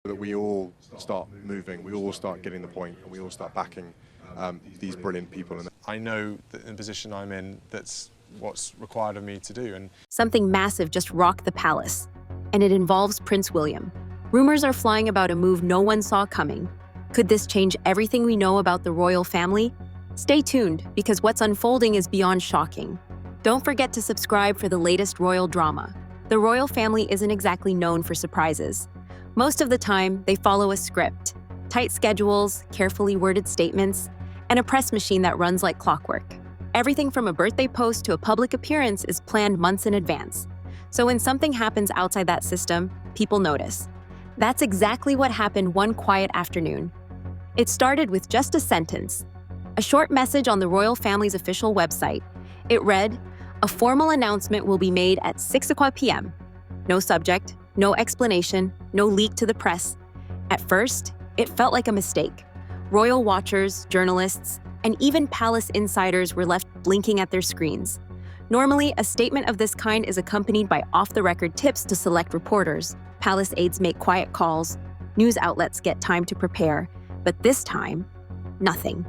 that we all start moving, we all start getting the point, and we all start backing these brilliant people. And I know that in the position I'm in, that's what's required of me to do. And something massive just rocked the palace, and it involves Prince William. Rumors are flying about a move no one saw coming. Could this change everything we know about the royal family? Stay tuned, because what's unfolding is beyond shocking. Don't forget to subscribe for the latest royal drama. The royal family isn't exactly known for surprises. Most of the time, they follow a script, tight schedules, carefully worded statements, and a press machine that runs like clockwork. Everything from a birthday post to a public appearance is planned months in advance. So when something happens outside that system, people notice. That's exactly what happened one quiet afternoon. It started with just a sentence, a short message on the royal family's official website. It read, "A formal announcement will be made at 6 p.m. No subject, no explanation, no leak to the press. At first, it felt like a mistake. Royal watchers, journalists, and even palace insiders were left blinking at their screens. Normally, a statement of this kind is accompanied by off-the-record tips to select reporters. Palace aides make quiet calls. News outlets get time to prepare. But this time, nothing.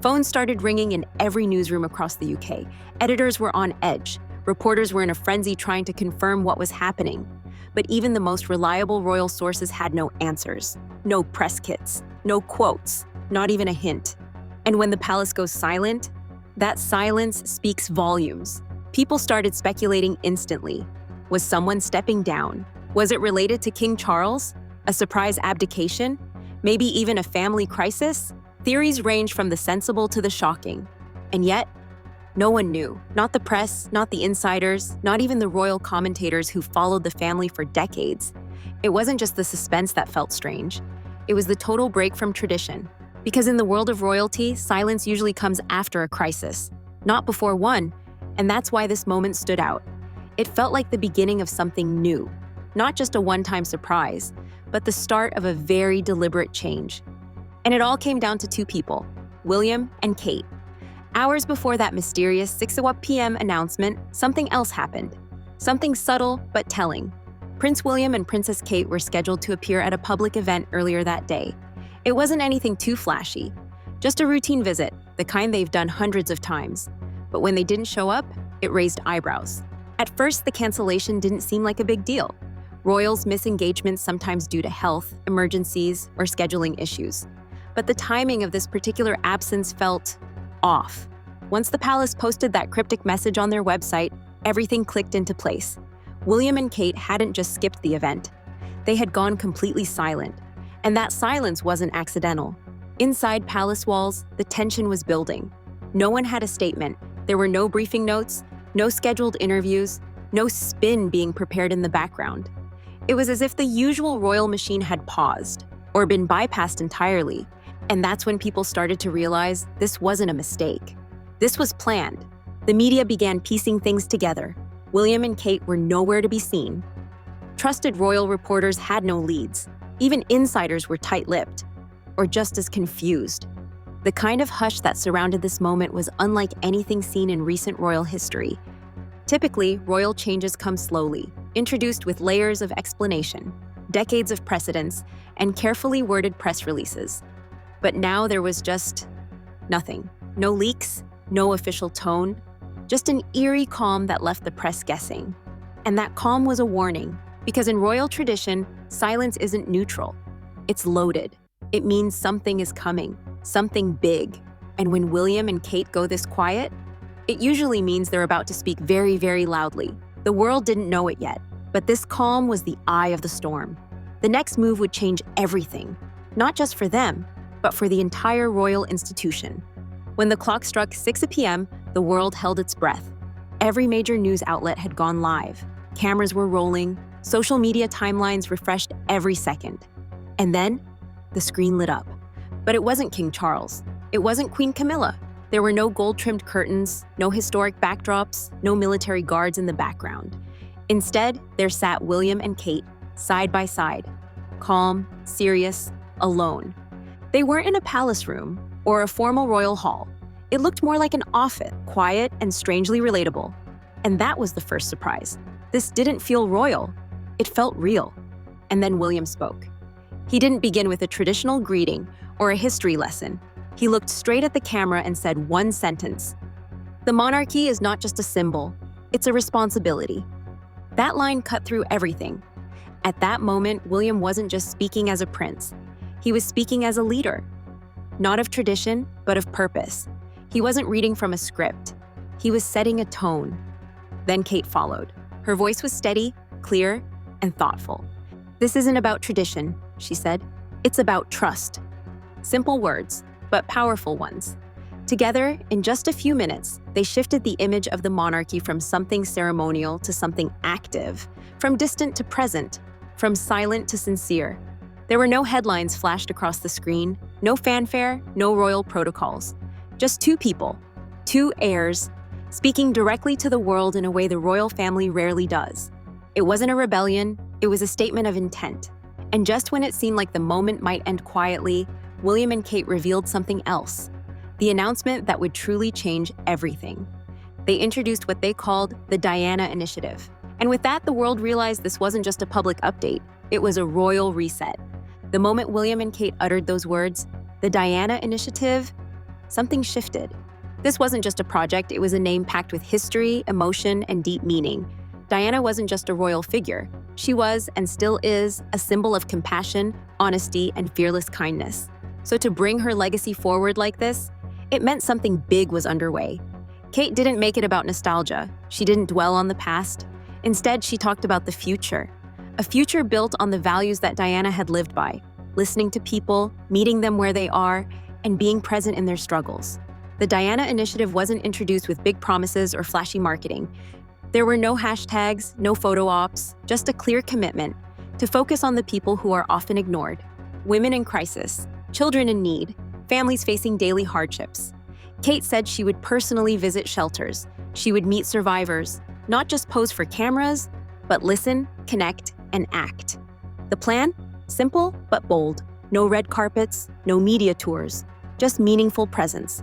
Phones started ringing in every newsroom across the UK. Editors were on edge. Reporters were in a frenzy trying to confirm what was happening. But even the most reliable royal sources had no answers. No press kits, no quotes, not even a hint. And when the palace goes silent, that silence speaks volumes. People started speculating instantly. Was someone stepping down? Was it related to King Charles? A surprise abdication? Maybe even a family crisis? Theories range from the sensible to the shocking. And yet, no one knew. Not the press, not the insiders, not even the royal commentators who followed the family for decades. It wasn't just the suspense that felt strange. It was the total break from tradition. Because in the world of royalty, silence usually comes after a crisis, not before one, and that's why this moment stood out. It felt like the beginning of something new, not just a one-time surprise, but the start of a very deliberate change. And it all came down to two people, William and Kate. Hours before that mysterious 6 p.m. announcement, something else happened. Something subtle but telling. Prince William and Princess Kate were scheduled to appear at a public event earlier that day. It wasn't anything too flashy, just a routine visit, the kind they've done hundreds of times. But when they didn't show up, it raised eyebrows. At first, the cancellation didn't seem like a big deal. Royals miss engagements sometimes due to health, emergencies, or scheduling issues. But the timing of this particular absence felt off. Once the palace posted that cryptic message on their website, everything clicked into place. William and Kate hadn't just skipped the event. They had gone completely silent. And that silence wasn't accidental. Inside palace walls, the tension was building. No one had a statement. There were no briefing notes, no scheduled interviews, no spin being prepared in the background. It was as if the usual royal machine had paused or been bypassed entirely. And that's when people started to realize this wasn't a mistake. This was planned. The media began piecing things together. William and Kate were nowhere to be seen. Trusted royal reporters had no leads. Even insiders were tight-lipped, or just as confused. The kind of hush that surrounded this moment was unlike anything seen in recent royal history. Typically, royal changes come slowly, introduced with layers of explanation, decades of precedents, and carefully worded press releases. But now there was just nothing. No leaks, no official tone, just an eerie calm that left the press guessing. And that calm was a warning, because in royal tradition, silence isn't neutral. It's loaded. It means something is coming, something big. And when William and Kate go this quiet, it usually means they're about to speak very, very loudly. The world didn't know it yet, but this calm was the eye of the storm. The next move would change everything, not just for them, but for the entire royal institution. When the clock struck 6 p.m., the world held its breath. Every major news outlet had gone live. Cameras were rolling, social media timelines refreshed every second. And then, the screen lit up. But it wasn't King Charles. It wasn't Queen Camilla. There were no gold-trimmed curtains, no historic backdrops, no military guards in the background. Instead, there sat William and Kate, side by side, calm, serious, alone. They weren't in a palace room or a formal royal hall. It looked more like an office, quiet and strangely relatable. And that was the first surprise. This didn't feel royal. It felt real. And then William spoke. He didn't begin with a traditional greeting or a history lesson. He looked straight at the camera and said one sentence: "The monarchy is not just a symbol, it's a responsibility." That line cut through everything. At that moment, William wasn't just speaking as a prince. He was speaking as a leader. Not of tradition, but of purpose. He wasn't reading from a script. He was setting a tone. Then Kate followed. Her voice was steady, clear, and thoughtful. "This isn't about tradition," she said. "It's about trust." Simple words, but powerful ones. Together, in just a few minutes, they shifted the image of the monarchy from something ceremonial to something active, from distant to present, from silent to sincere. There were no headlines flashed across the screen, no fanfare, no royal protocols. Just two people, two heirs, speaking directly to the world in a way the royal family rarely does. It wasn't a rebellion, it was a statement of intent. And just when it seemed like the moment might end quietly, William and Kate revealed something else. The announcement that would truly change everything. They introduced what they called the Diana Initiative. And with that, the world realized this wasn't just a public update, it was a royal reset. The moment William and Kate uttered those words, the Diana Initiative, something shifted. This wasn't just a project, it was a name packed with history, emotion, and deep meaning. Diana wasn't just a royal figure. She was, and still is, a symbol of compassion, honesty, and fearless kindness. So to bring her legacy forward like this, it meant something big was underway. Kate didn't make it about nostalgia. She didn't dwell on the past. Instead, she talked about the future. A future built on the values that Diana had lived by, listening to people, meeting them where they are, and being present in their struggles. The Diana Initiative wasn't introduced with big promises or flashy marketing. There were no hashtags, no photo ops, just a clear commitment to focus on the people who are often ignored: women in crisis, children in need, families facing daily hardships. Kate said she would personally visit shelters. She would meet survivors, not just pose for cameras, but listen, connect, and act. The plan? Simple but bold. No red carpets, no media tours, just meaningful presence.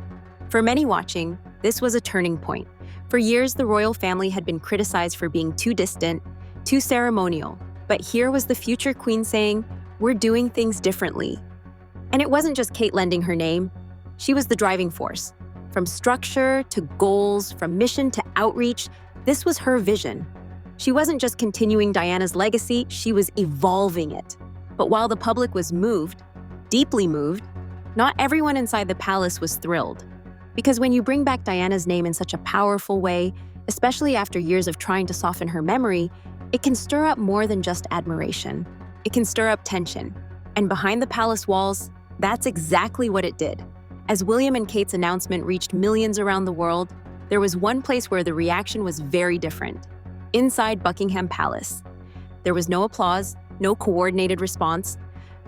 For many watching, this was a turning point. For years, the royal family had been criticized for being too distant, too ceremonial. But here was the future queen saying, "We're doing things differently." And it wasn't just Kate lending her name. She was the driving force. From structure to goals, from mission to outreach, this was her vision. She wasn't just continuing Diana's legacy, she was evolving it. But while the public was moved, deeply moved, not everyone inside the palace was thrilled. Because when you bring back Diana's name in such a powerful way, especially after years of trying to soften her memory, it can stir up more than just admiration. It can stir up tension. And behind the palace walls, that's exactly what it did. As William and Kate's announcement reached millions around the world, there was one place where the reaction was very different. Inside Buckingham Palace. There was no applause, no coordinated response,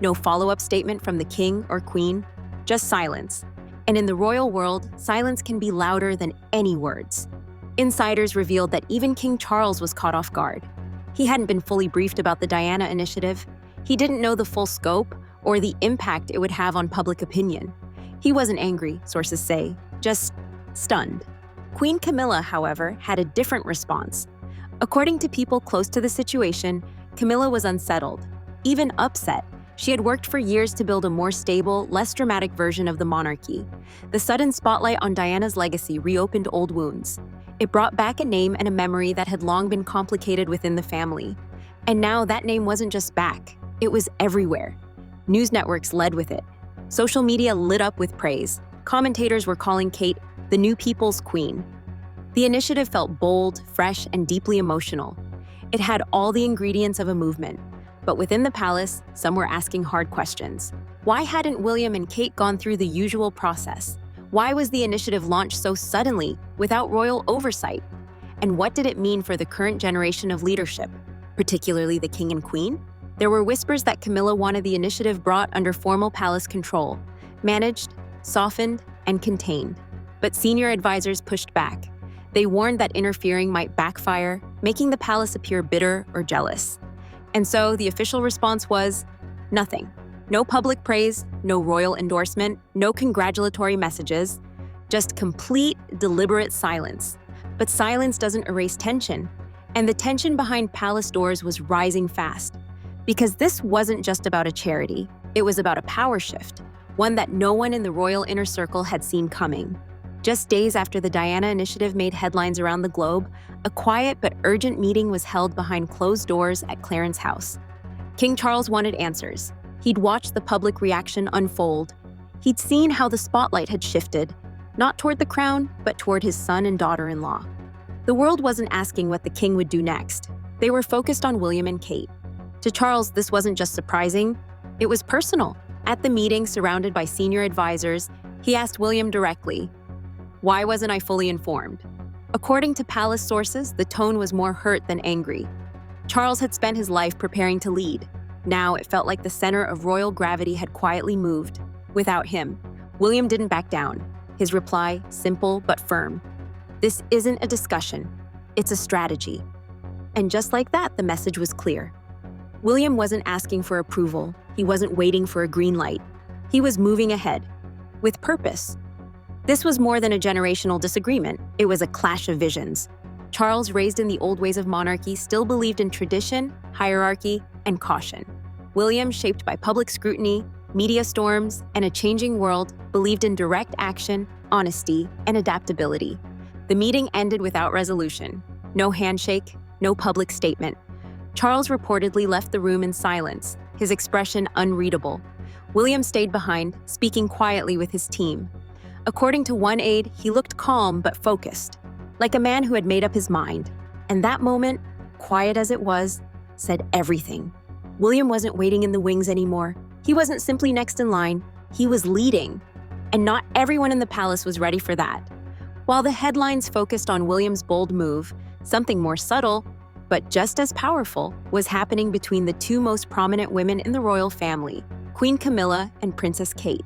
no follow-up statement from the king or queen, just silence. And in the royal world, silence can be louder than any words. Insiders revealed that even King Charles was caught off guard. He hadn't been fully briefed about the Diana Initiative. He didn't know the full scope or the impact it would have on public opinion. He wasn't angry, sources say, just stunned. Queen Camilla, however, had a different response. According to people close to the situation, Camilla was unsettled, even upset. She had worked for years to build a more stable, less dramatic version of the monarchy. The sudden spotlight on Diana's legacy reopened old wounds. It brought back a name and a memory that had long been complicated within the family. And now that name wasn't just back, it was everywhere. News networks led with it. Social media lit up with praise. Commentators were calling Kate the new people's queen. The initiative felt bold, fresh, and deeply emotional. It had all the ingredients of a movement. But within the palace, some were asking hard questions. Why hadn't William and Kate gone through the usual process? Why was the initiative launched so suddenly, without royal oversight? And what did it mean for the current generation of leadership, particularly the king and queen? There were whispers that Camilla wanted the initiative brought under formal palace control, managed, softened, and contained. But senior advisors pushed back. They warned that interfering might backfire, making the palace appear bitter or jealous. And so the official response was nothing. No public praise, no royal endorsement, no congratulatory messages, just complete, deliberate silence. But silence doesn't erase tension. And the tension behind palace doors was rising fast. Because this wasn't just about a charity. It was about a power shift, one that no one in the royal inner circle had seen coming. Just days after the Diana Initiative made headlines around the globe, a quiet but urgent meeting was held behind closed doors at Clarence House. King Charles wanted answers. He'd watched the public reaction unfold. He'd seen how the spotlight had shifted, not toward the crown, but toward his son and daughter-in-law. The world wasn't asking what the king would do next. They were focused on William and Kate. To Charles, this wasn't just surprising, it was personal. At the meeting, surrounded by senior advisors, he asked William directly, "Why wasn't I fully informed?" According to palace sources, the tone was more hurt than angry. Charles had spent his life preparing to lead. Now it felt like the center of royal gravity had quietly moved. Without him, William didn't back down. His reply, simple but firm. "This isn't a discussion, it's a strategy." And just like that, the message was clear. William wasn't asking for approval. He wasn't waiting for a green light. He was moving ahead, with purpose. This was more than a generational disagreement. It was a clash of visions. Charles, raised in the old ways of monarchy, still believed in tradition, hierarchy, and caution. William, shaped by public scrutiny, media storms, and a changing world, believed in direct action, honesty, and adaptability. The meeting ended without resolution. No handshake, no public statement. Charles reportedly left the room in silence, his expression unreadable. William stayed behind, speaking quietly with his team. According to one aide, he looked calm but focused, like a man who had made up his mind. And that moment, quiet as it was, said everything. William wasn't waiting in the wings anymore. He wasn't simply next in line, he was leading. And not everyone in the palace was ready for that. While the headlines focused on William's bold move, something more subtle, but just as powerful, was happening between the two most prominent women in the royal family, Queen Camilla and Princess Kate.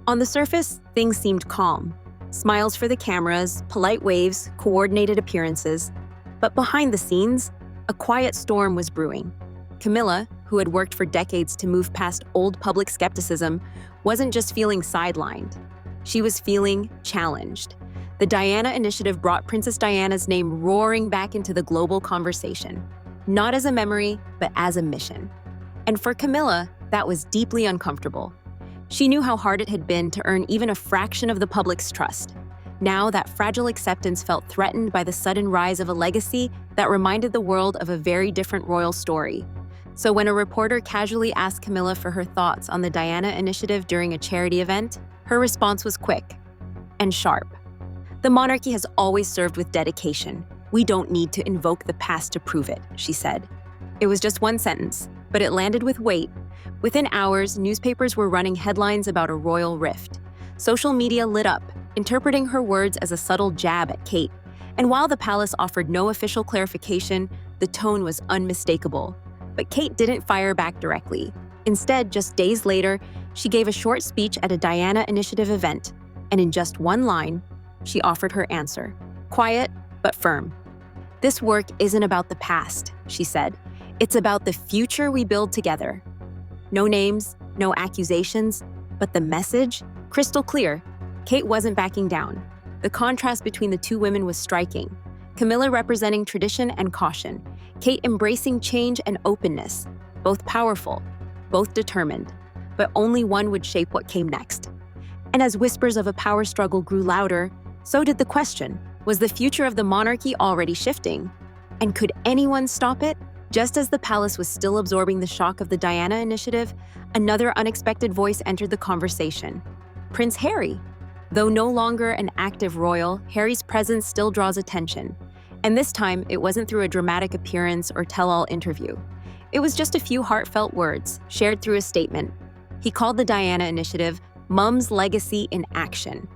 On the surface, things seemed calm. Smiles for the cameras, polite waves, coordinated appearances. But behind the scenes, a quiet storm was brewing. Camilla, who had worked for decades to move past old public skepticism, wasn't just feeling sidelined. She was feeling challenged. The Diana Initiative brought Princess Diana's name roaring back into the global conversation, not as a memory, but as a mission. And for Camilla, that was deeply uncomfortable. She knew how hard it had been to earn even a fraction of the public's trust. Now, that fragile acceptance felt threatened by the sudden rise of a legacy that reminded the world of a very different royal story. So when a reporter casually asked Camilla for her thoughts on the Diana Initiative during a charity event, her response was quick and sharp. "The monarchy has always served with dedication. We don't need to invoke the past to prove it," she said. It was just one sentence, but it landed with weight. Within hours, newspapers were running headlines about a royal rift. Social media lit up, interpreting her words as a subtle jab at Kate. And while the palace offered no official clarification, the tone was unmistakable. But Kate didn't fire back directly. Instead, just days later, she gave a short speech at a Diana Initiative event, and in just one line, she offered her answer. Quiet, but firm. "This work isn't about the past," she said. "It's about the future we build together." No names, no accusations, but the message, crystal clear. Kate wasn't backing down. The contrast between the two women was striking. Camilla representing tradition and caution, Kate embracing change and openness, both powerful, both determined, but only one would shape what came next. And as whispers of a power struggle grew louder, so did the question, was the future of the monarchy already shifting? And could anyone stop it? Just as the palace was still absorbing the shock of the Diana Initiative, another unexpected voice entered the conversation. Prince Harry. Though no longer an active royal, Harry's presence still draws attention. And this time, it wasn't through a dramatic appearance or tell-all interview. It was just a few heartfelt words, shared through a statement. He called the Diana Initiative Mum's Legacy in Action.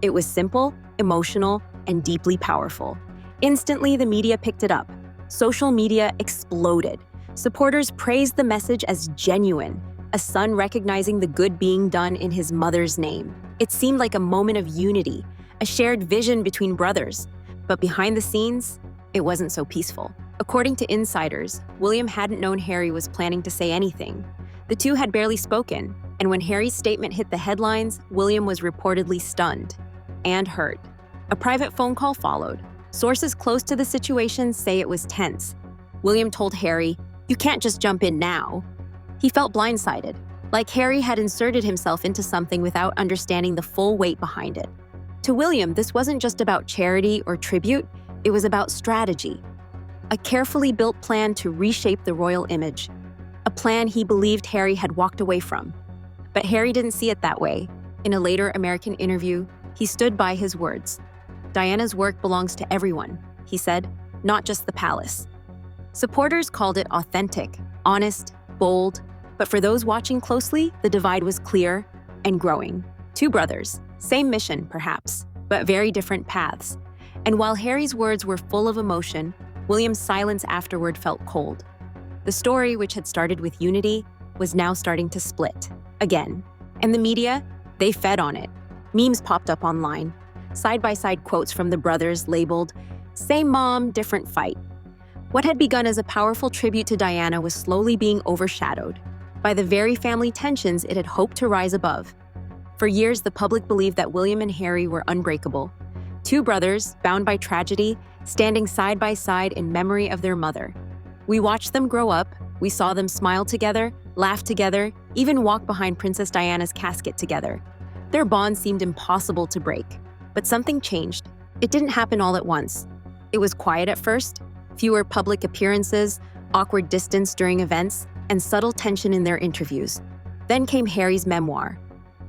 It was simple, emotional, and deeply powerful. Instantly, the media picked it up. Social media exploded. Supporters praised the message as genuine, a son recognizing the good being done in his mother's name. It seemed like a moment of unity, a shared vision between brothers. But behind the scenes, it wasn't so peaceful. According to insiders, William hadn't known Harry was planning to say anything. The two had barely spoken, and when Harry's statement hit the headlines, William was reportedly stunned and hurt. A private phone call followed. Sources close to the situation say it was tense. William told Harry, "You can't just jump in now." He felt blindsided. like Harry had inserted himself into something without understanding the full weight behind it. To William, this wasn't just about charity or tribute, it was about strategy. A carefully built plan to reshape the royal image. A plan he believed Harry had walked away from. But Harry didn't see it that way. In a later American interview, he stood by his words. "Diana's work belongs to everyone," he said, "not just the palace." Supporters called it authentic, honest, bold, but for those watching closely, the divide was clear and growing. Two brothers, same mission, perhaps, but very different paths. And while Harry's words were full of emotion, William's silence afterward felt cold. The story, which had started with unity, was now starting to split, again. And the media, they fed on it. Memes popped up online, side-by-side quotes from the brothers labeled, "Same mom, different fight." What had begun as a powerful tribute to Diana was slowly being overshadowed by the very family tensions it had hoped to rise above. For years, the public believed that William and Harry were unbreakable. Two brothers, bound by tragedy, standing side by side in memory of their mother. We watched them grow up, we saw them smile together, laugh together, even walk behind Princess Diana's casket together. Their bond seemed impossible to break. But something changed. It didn't happen all at once. It was quiet at first, fewer public appearances, awkward distance during events, and subtle tension in their interviews. Then came Harry's memoir.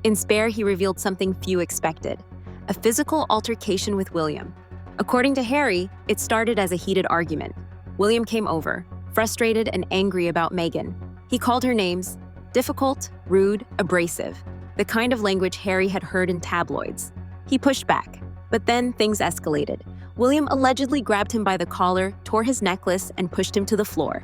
In Spare, he revealed something few expected, a physical altercation with William. According to Harry, it started as a heated argument. William came over, frustrated and angry about Meghan. He called her names, difficult, rude, abrasive, the kind of language Harry had heard in tabloids. He pushed back, but then things escalated. William allegedly grabbed him by the collar, tore his necklace, and pushed him to the floor.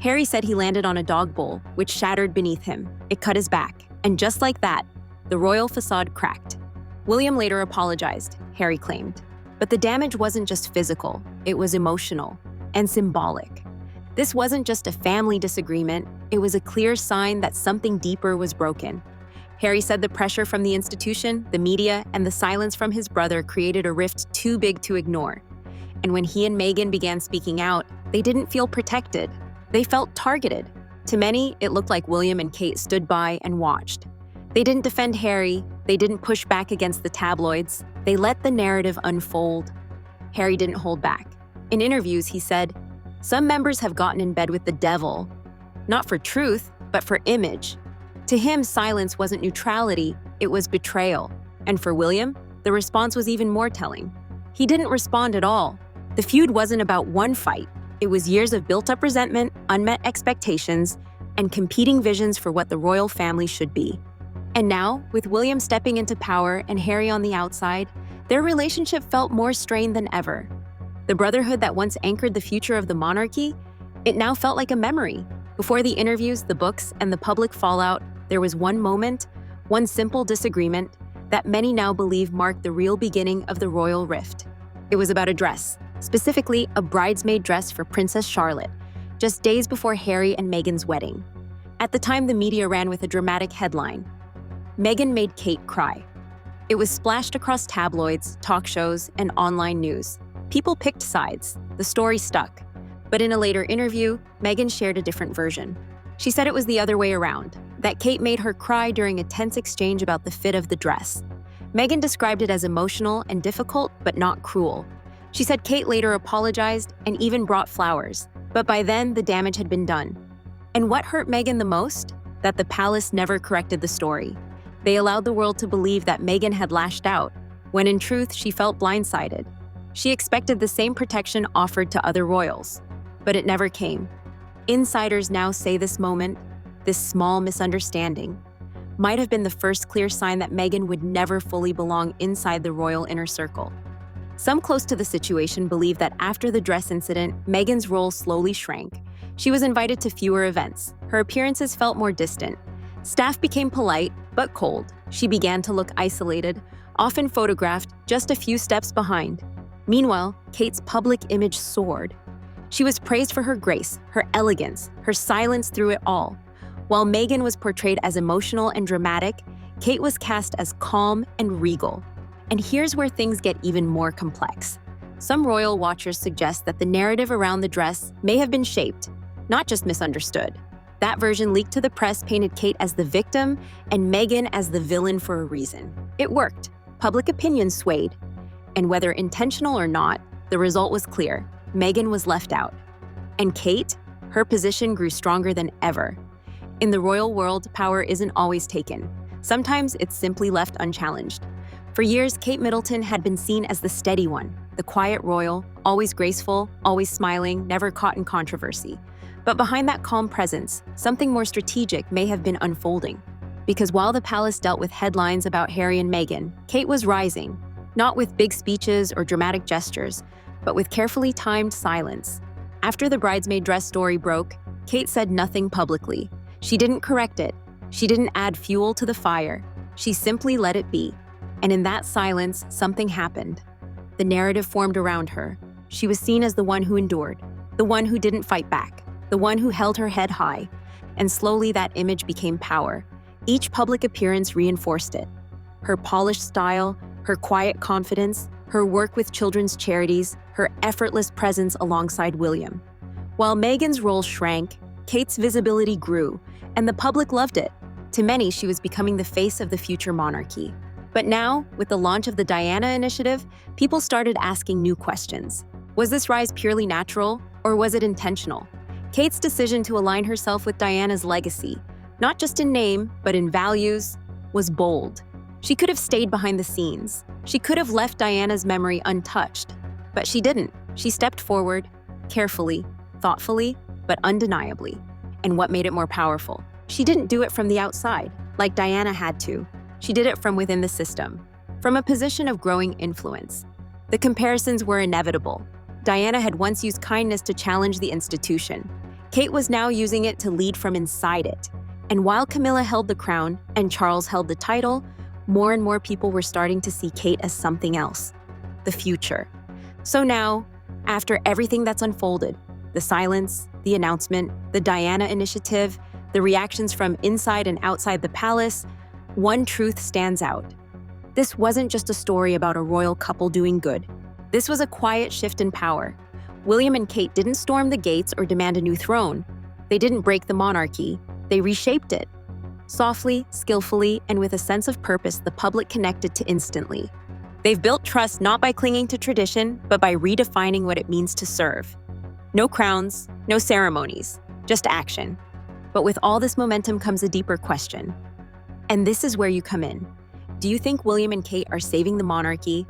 Harry said he landed on a dog bowl, which shattered beneath him. It cut his back, and just like that, the royal facade cracked. William later apologized, Harry claimed. But the damage wasn't just physical, it was emotional and symbolic. This wasn't just a family disagreement, it was a clear sign that something deeper was broken. Harry said the pressure from the institution, the media, and the silence from his brother created a rift too big to ignore. And when he and Meghan began speaking out, they didn't feel protected. They felt targeted. To many, it looked like William and Kate stood by and watched. They didn't defend Harry, they didn't push back against the tabloids, they let the narrative unfold. Harry didn't hold back. In interviews, he said, "Some members have gotten in bed with the devil, not for truth, but for image." To him, silence wasn't neutrality, it was betrayal. And for William, the response was even more telling. He didn't respond at all. The feud wasn't about one fight. It was years of built-up resentment, unmet expectations, and competing visions for what the royal family should be. And now, with William stepping into power and Harry on the outside, their relationship felt more strained than ever. The brotherhood that once anchored the future of the monarchy, it now felt like a memory. Before the interviews, the books, and the public fallout, there was one moment, one simple disagreement, that many now believe marked the real beginning of the royal rift. It was about a dress, specifically a bridesmaid dress for Princess Charlotte, just days before Harry and Meghan's wedding. At the time, the media ran with a dramatic headline, "Meghan made Kate cry." It was splashed across tabloids, talk shows, and online news. People picked sides. The story stuck. But in a later interview, Meghan shared a different version. She said it was the other way around, that Kate made her cry during a tense exchange about the fit of the dress. Meghan described it as emotional and difficult, but not cruel. She said Kate later apologized and even brought flowers, but by then the damage had been done. And what hurt Meghan the most? That the palace never corrected the story. They allowed the world to believe that Meghan had lashed out, when in truth she felt blindsided. She expected the same protection offered to other royals, but it never came. Insiders now say this moment, this small misunderstanding, might have been the first clear sign that Meghan would never fully belong inside the royal inner circle. Some close to the situation believe that after the dress incident, Meghan's role slowly shrank. She was invited to fewer events. Her appearances felt more distant. Staff became polite, but cold. She began to look isolated, often photographed just a few steps behind. Meanwhile, Kate's public image soared. She was praised for her grace, her elegance, her silence through it all. While Meghan was portrayed as emotional and dramatic, Kate was cast as calm and regal. And here's where things get even more complex. Some royal watchers suggest that the narrative around the dress may have been shaped, not just misunderstood. That version leaked to the press painted Kate as the victim and Meghan as the villain for a reason. It worked. Public opinion swayed. And whether intentional or not, the result was clear. Meghan was left out. And Kate, her position grew stronger than ever. In the royal world, power isn't always taken. Sometimes it's simply left unchallenged. For years, Kate Middleton had been seen as the steady one, the quiet royal, always graceful, always smiling, never caught in controversy. But behind that calm presence, something more strategic may have been unfolding. Because while the palace dealt with headlines about Harry and Meghan, Kate was rising, not with big speeches or dramatic gestures, but with carefully timed silence. After the bridesmaid dress story broke, Kate said nothing publicly. She didn't correct it. She didn't add fuel to the fire. She simply let it be. And in that silence, something happened. The narrative formed around her. She was seen as the one who endured, the one who didn't fight back, the one who held her head high. And slowly that image became power. Each public appearance reinforced it. Her polished style, her quiet confidence, her work with children's charities, her effortless presence alongside William. While Meghan's role shrank, Kate's visibility grew, and the public loved it. To many, she was becoming the face of the future monarchy. But now, with the launch of the Diana Initiative, people started asking new questions. Was this rise purely natural, or was it intentional? Kate's decision to align herself with Diana's legacy, not just in name, but in values, was bold. She could have stayed behind the scenes. She could have left Diana's memory untouched. But she didn't. She stepped forward, carefully, thoughtfully, but undeniably. And what made it more powerful? She didn't do it from the outside, like Diana had to. She did it from within the system, from a position of growing influence. The comparisons were inevitable. Diana had once used kindness to challenge the institution. Kate was now using it to lead from inside it. And while Camilla held the crown and Charles held the title, more and more people were starting to see Kate as something else, the future. So now, after everything that's unfolded, the silence, the announcement, the Diana Initiative, the reactions from inside and outside the palace, one truth stands out. This wasn't just a story about a royal couple doing good. This was a quiet shift in power. William and Kate didn't storm the gates or demand a new throne. They didn't break the monarchy. They reshaped it. Softly, skillfully, and with a sense of purpose the public connected to instantly. They've built trust not by clinging to tradition, but by redefining what it means to serve. No crowns, no ceremonies, just action. But with all this momentum comes a deeper question. And this is where you come in. Do you think William and Kate are saving the monarchy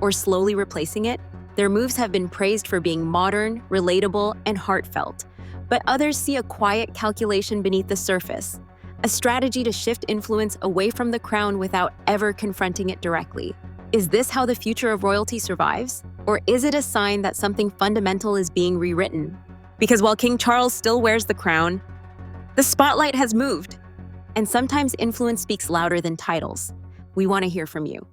or slowly replacing it? Their moves have been praised for being modern, relatable, and heartfelt. But others see a quiet calculation beneath the surface, a strategy to shift influence away from the crown without ever confronting it directly. Is this how the future of royalty survives? Or is it a sign that something fundamental is being rewritten? Because while King Charles still wears the crown, the spotlight has moved. And sometimes influence speaks louder than titles. We want to hear from you.